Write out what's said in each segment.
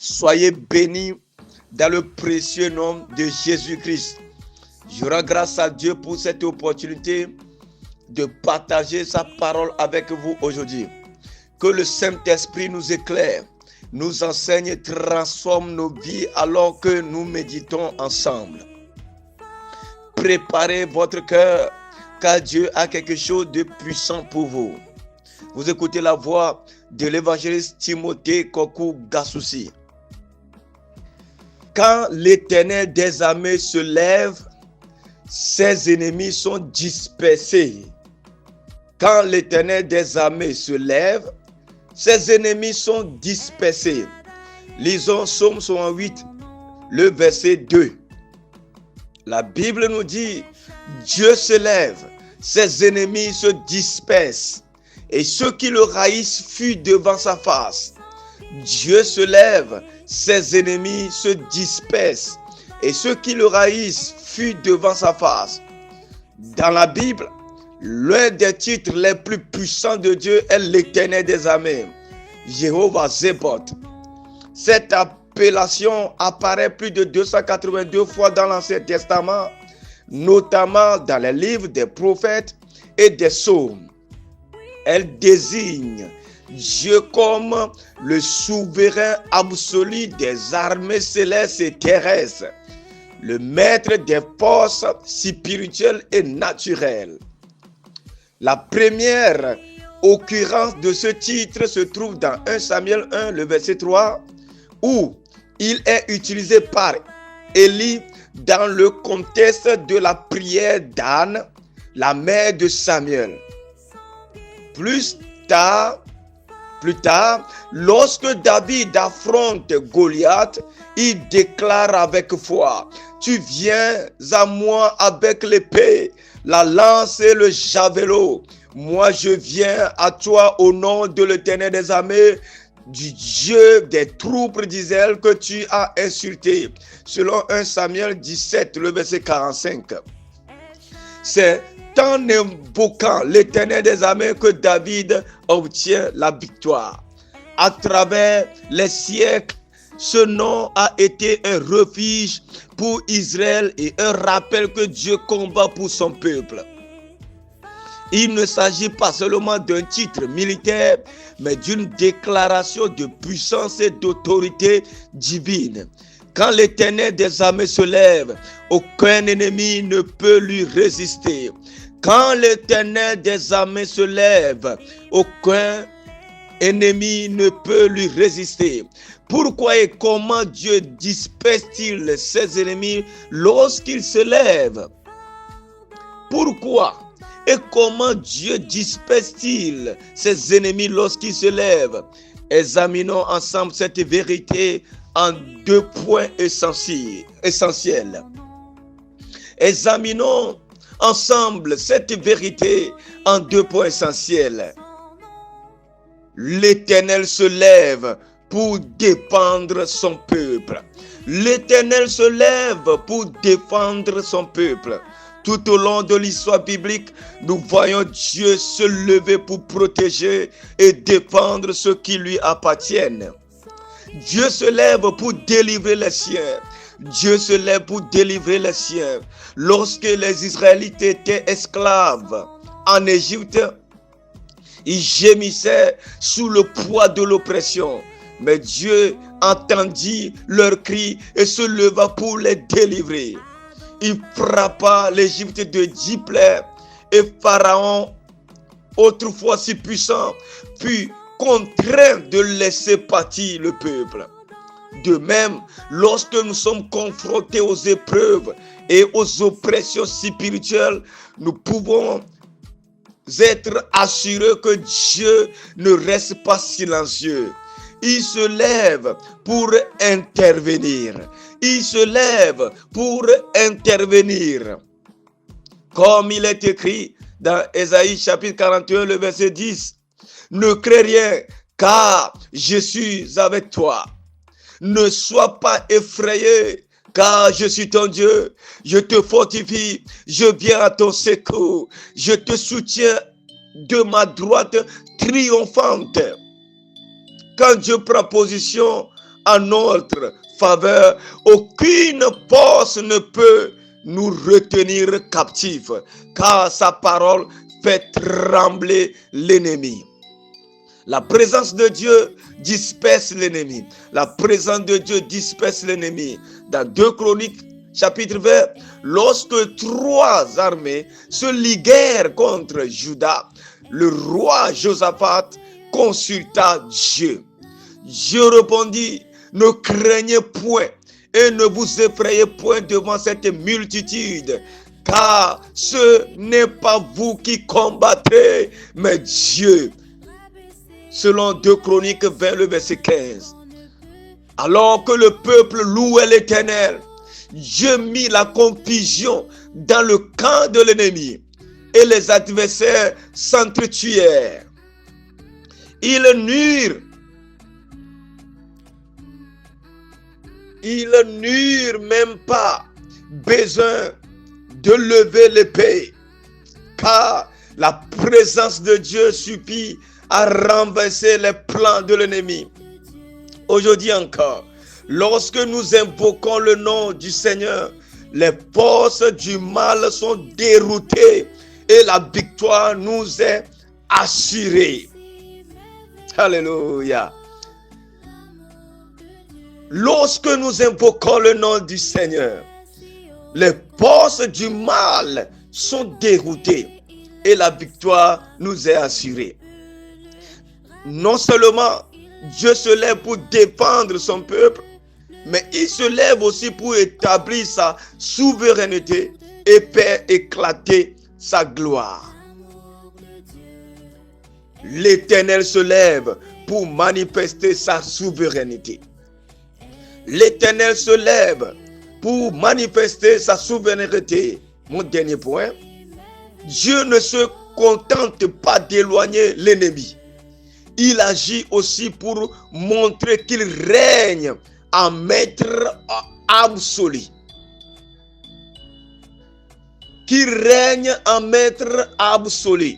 Soyez bénis dans le précieux nom de Jésus-Christ. Je rends grâce à Dieu pour cette opportunité de partager sa parole avec vous aujourd'hui. Que le Saint-Esprit nous éclaire, nous enseigne et transforme nos vies alors que nous méditons ensemble. Préparez votre cœur, car Dieu a quelque chose de puissant pour vous. Vous écoutez la voix de l'évangéliste Timothée Kokou Gassoussi. Quand l'Éternel des armées se lève, ses ennemis sont dispersés. Quand l'Éternel des armées se lève, ses ennemis sont dispersés. Lisons Psaume 108, le verset 2. La Bible nous dit, Dieu se lève, ses ennemis se dispersent, et ceux qui le haïssent fuient devant sa face. Dieu se lève, ses ennemis se dispersent, et ceux qui le haïssent fuient devant sa face. Dans la Bible, l'un des titres les plus puissants de Dieu est l'Éternel des armées, Jéhovah Zéboth. Cette appellation apparaît plus de 282 fois dans l'Ancien Testament, notamment dans les livres des prophètes et des psaumes. Elle désigne Dieu comme le souverain absolu des armées célestes et terrestres, le maître des forces spirituelles et naturelles. La première occurrence de ce titre se trouve dans 1 Samuel 1, le verset 3, où il est utilisé par Élie dans le contexte de la prière d'Anne, la mère de Samuel. Plus tard, lorsque David affronte Goliath, il déclare avec foi, « Tu viens à moi avec l'épée, la lance et le javelot. Moi je viens à toi au nom de l'Éternel des armées, du Dieu des troupes d'Israël que tu as insulté. » Selon 1 Samuel 17, le verset 45. C'est en invoquant l'Éternel des armées que David obtient la victoire. À travers les siècles, ce nom a été un refuge pour Israël et un rappel que Dieu combat pour son peuple. Il ne s'agit pas seulement d'un titre militaire, mais d'une déclaration de puissance et d'autorité divine. Quand l'Éternel des armées se lève, aucun ennemi ne peut lui résister. Quand l'Éternel des armées se lève, aucun ennemi ne peut lui résister. Pourquoi et comment Dieu disperse-t-il ses ennemis lorsqu'il se lève? Pourquoi et comment Dieu disperse-t-il ses ennemis lorsqu'il se lève? Examinons ensemble cette vérité en deux points essentiels. Examinons ensemble cette vérité en deux points essentiels. L'Éternel se lève pour défendre son peuple. L'Éternel se lève pour défendre son peuple. Tout au long de l'histoire biblique, nous voyons Dieu se lever pour protéger et défendre ceux qui lui appartiennent. Dieu se lève pour délivrer les siens. Dieu se lève pour délivrer les siens. Lorsque les Israélites étaient esclaves en Égypte, ils gémissaient sous le poids de l'oppression. Mais Dieu entendit leurs cris et se leva pour les délivrer. Il frappa l'Égypte de 10 plaies et Pharaon, autrefois si puissant, fut contraint de laisser partir le peuple. De même, lorsque nous sommes confrontés aux épreuves et aux oppressions spirituelles, nous pouvons être assurés que Dieu ne reste pas silencieux. Il se lève pour intervenir. Il se lève pour intervenir. Comme il est écrit dans Ésaïe chapitre 41, le verset 10. Ne crains rien, car je suis avec toi. Ne sois pas effrayé, car je suis ton Dieu. Je te fortifie, je viens à ton secours. Je te soutiens de ma droite triomphante. Quand Dieu prend position en notre faveur. Aucune force ne peut nous retenir captifs, car sa parole fait trembler l'ennemi. La présence de Dieu disperse l'ennemi. La présence de Dieu disperse l'ennemi. Dans 2 Chroniques, chapitre 20, lorsque 3 armées se liguèrent contre Juda, le roi Josaphat consulta Dieu. Dieu répondit, ne craignez point et ne vous effrayez point devant cette multitude, car ce n'est pas vous qui combattrez, mais Dieu. Selon 2 Chroniques 20, le verset 15. Alors que le peuple louait l'Éternel, Dieu mit la confusion dans le camp de l'ennemi et les adversaires s'entretuèrent. Ils n'eurent même pas besoin de lever l'épée, car la présence de Dieu suffit à renverser les plans de l'ennemi. Aujourd'hui encore, lorsque nous invoquons le nom du Seigneur, les forces du mal sont déroutées et la victoire nous est assurée. Alléluia. Lorsque nous invoquons le nom du Seigneur, les forces du mal sont déroutées et la victoire nous est assurée. Non seulement Dieu se lève pour défendre son peuple, mais il se lève aussi pour établir sa souveraineté et faire éclater sa gloire. L'Éternel se lève pour manifester sa souveraineté. L'Éternel se lève pour manifester sa souveraineté. Mon dernier point, Dieu ne se contente pas d'éloigner l'ennemi. Il agit aussi pour montrer qu'il règne en maître absolu. Qu'il règne en maître absolu.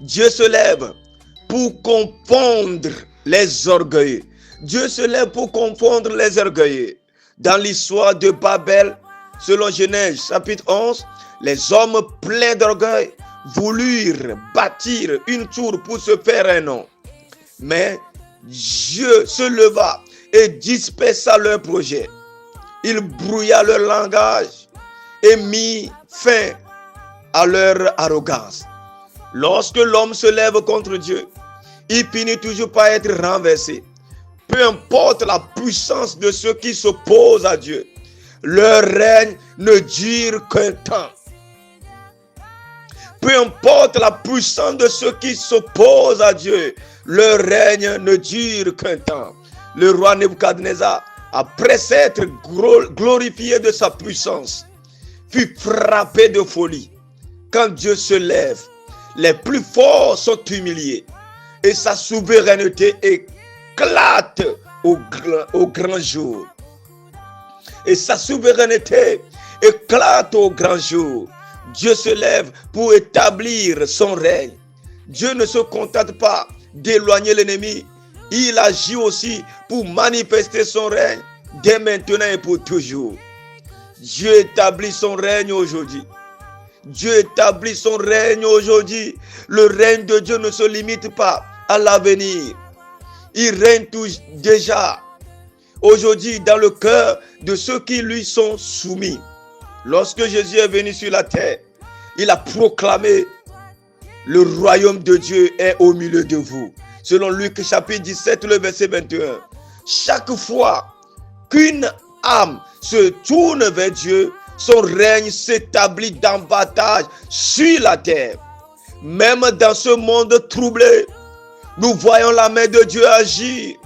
Dieu se lève pour confondre les orgueilleux. Dieu se lève pour confondre les orgueilleux. Dans l'histoire de Babel, selon Genèse chapitre 11, les hommes pleins d'orgueil voulurent bâtir une tour pour se faire un nom. Mais Dieu se leva et dispersa leur projet. Il brouilla leur langage et mit fin à leur arrogance. Lorsque l'homme se lève contre Dieu, il finit toujours par être renversé. Peu importe la puissance de ceux qui s'opposent à Dieu, leur règne ne dure qu'un temps. Peu importe la puissance de ceux qui s'opposent à Dieu, leur règne ne dure qu'un temps. Le roi Nebuchadnezzar, après s'être glorifié de sa puissance, fut frappé de folie. Quand Dieu se lève, les plus forts sont humiliés et sa souveraineté éclate au grand jour. Et sa souveraineté éclate au grand jour. Dieu se lève pour établir son règne. Dieu ne se contente pas d'éloigner l'ennemi. Il agit aussi pour manifester son règne dès maintenant et pour toujours. Dieu établit son règne aujourd'hui. Dieu établit son règne aujourd'hui. Le règne de Dieu ne se limite pas à l'avenir. Il règne déjà aujourd'hui dans le cœur de ceux qui lui sont soumis. Lorsque Jésus est venu sur la terre, il a proclamé: le royaume de Dieu est au milieu de vous. Selon Luc chapitre 17, le verset 21. Chaque fois qu'une âme se tourne vers Dieu, son règne s'établit davantage sur la terre. Même dans ce monde troublé, nous voyons la main de Dieu agir.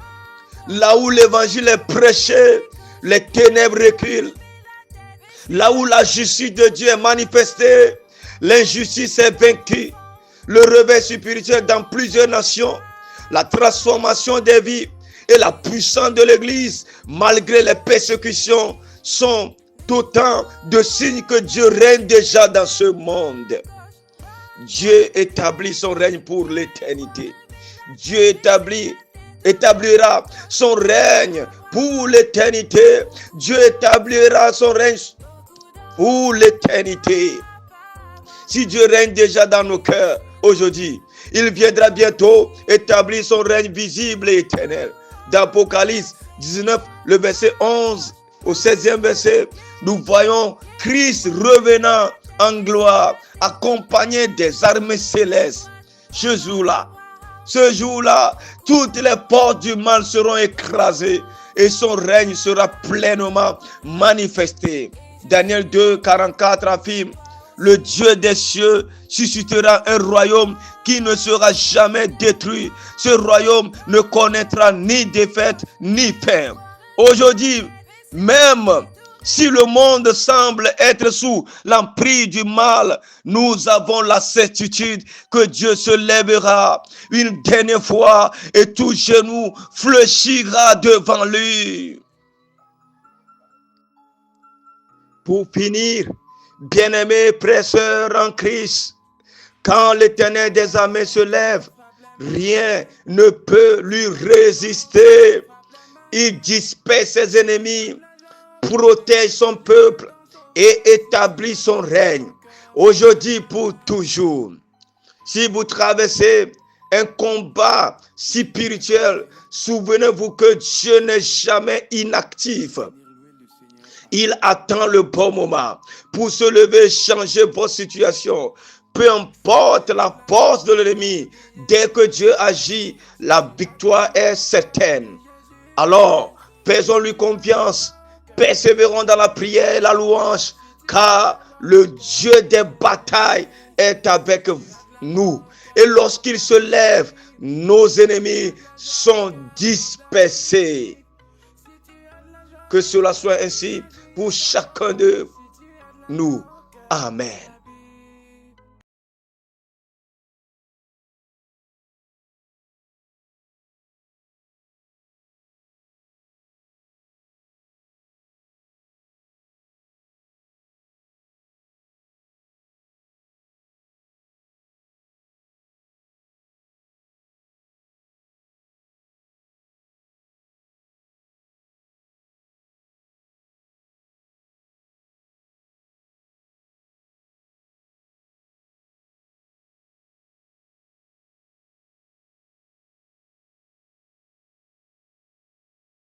Là où l'évangile est prêché, les ténèbres reculent. Là où la justice de Dieu est manifestée, l'injustice est vaincue. Le réveil spirituel dans plusieurs nations, la transformation des vies et la puissance de l'Église, malgré les persécutions, sont autant de signes que Dieu règne déjà dans ce monde. Dieu établit son règne pour l'éternité. Dieu établit établira son règne pour l'éternité. Dieu établira son règne pour l'éternité. Si Dieu règne déjà dans nos cœurs aujourd'hui, il viendra bientôt établir son règne visible et éternel. D'Apocalypse 19, le verset 11 au 16e verset, nous voyons Christ revenant en gloire, accompagné des armées célestes. Ce jour-là, toutes les portes du mal seront écrasées et son règne sera pleinement manifesté. Daniel 2, 44 affirme: le Dieu des cieux suscitera un royaume qui ne sera jamais détruit. Ce royaume ne connaîtra ni défaite ni fin. Aujourd'hui, même si le monde semble être sous l'emprise du mal, nous avons la certitude que Dieu se lèvera une dernière fois et tout genou fléchira devant lui. Pour finir, bien-aimés frères en Christ, quand l'Éternel des armées se lève, rien ne peut lui résister. Il disperse ses ennemis, protège son peuple et établit son règne, aujourd'hui pour toujours. Si vous traversez un combat spirituel, souvenez-vous que Dieu n'est jamais inactif. Il attend le bon moment pour se lever et changer votre situation. Peu importe la force de l'ennemi, dès que Dieu agit, la victoire est certaine. Alors, faisons-lui confiance, persévérons dans la prière et la louange, car le Dieu des batailles est avec nous. Et lorsqu'il se lève, nos ennemis sont dispersés. Que cela soit ainsi pour chacun de nous. Amen.